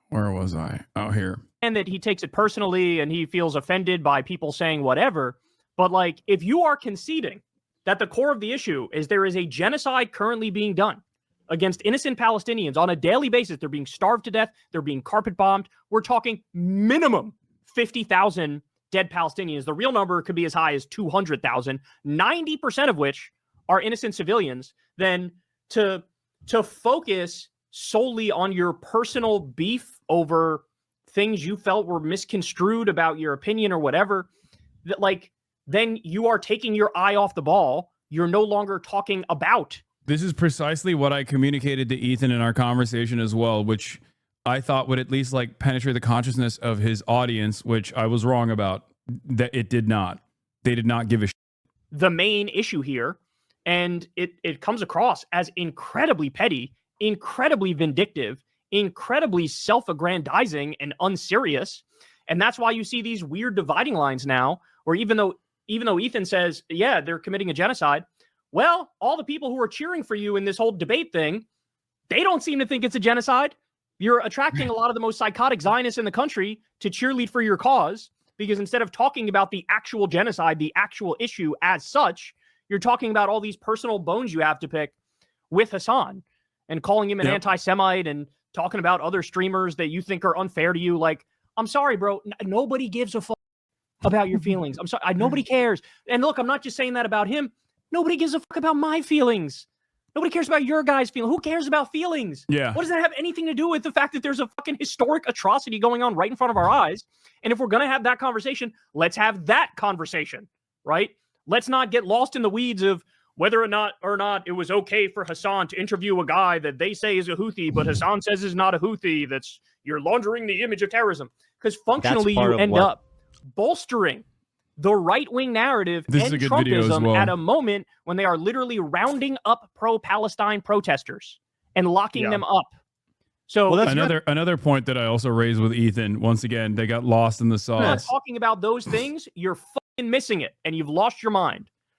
Where was I? Oh, here. And that he takes it personally and he feels offended by people saying whatever. But like, if you are conceding that the core of the issue is there is a genocide currently being done against innocent Palestinians on a daily basis, they're being starved to death, they're being carpet bombed. We're talking minimum 50,000 dead Palestinians. The real number could be as high as 200,000, 90% of which are innocent civilians. Then to focus solely on your personal beef over things you felt were misconstrued about your opinion or whatever, that like, then you are taking your eye off the ball. You're no longer talking about. This is precisely what I communicated to Ethan in our conversation as well, which I thought would at least like penetrate the consciousness of his audience, which I was wrong about. That it did not. They did not give a shit. The main issue here, and it comes across as incredibly petty, incredibly vindictive, incredibly self-aggrandizing and unserious. And that's why you see these weird dividing lines now, where even though Ethan says, yeah, they're committing a genocide, well, all the people who are cheering for you in this whole debate thing, they don't seem to think it's a genocide. You're attracting a lot of the most psychotic Zionists in the country to cheerlead for your cause, because instead of talking about the actual genocide, the actual issue as such, you're talking about all these personal bones you have to pick with Hasan and calling him an anti-Semite and talking about other streamers that you think are unfair to you. Like, I'm sorry, bro. Nobody gives a fuck about your feelings. I'm sorry. Nobody cares. And look, I'm not just saying that about him. Nobody gives a fuck about my feelings. Nobody cares about your guys' feelings. Who cares about feelings? Yeah. What does that have anything to do with the fact that there's a fucking historic atrocity going on right in front of our eyes? And if we're going to have that conversation, let's have that conversation, right? Let's not get lost in the weeds of whether or not it was okay for Hasan to interview a guy that they say is a Houthi, but Hasan says is not a Houthi. That's, you're laundering the image of terrorism. Because functionally you end up bolstering the right-wing narrative and Trumpism at a moment when they are literally rounding up pro-Palestine protesters and locking them up. So another point that I also raised with Ethan, once again, they got lost in the sauce. Talking about those things, you're fucking missing it, and you've lost your mind.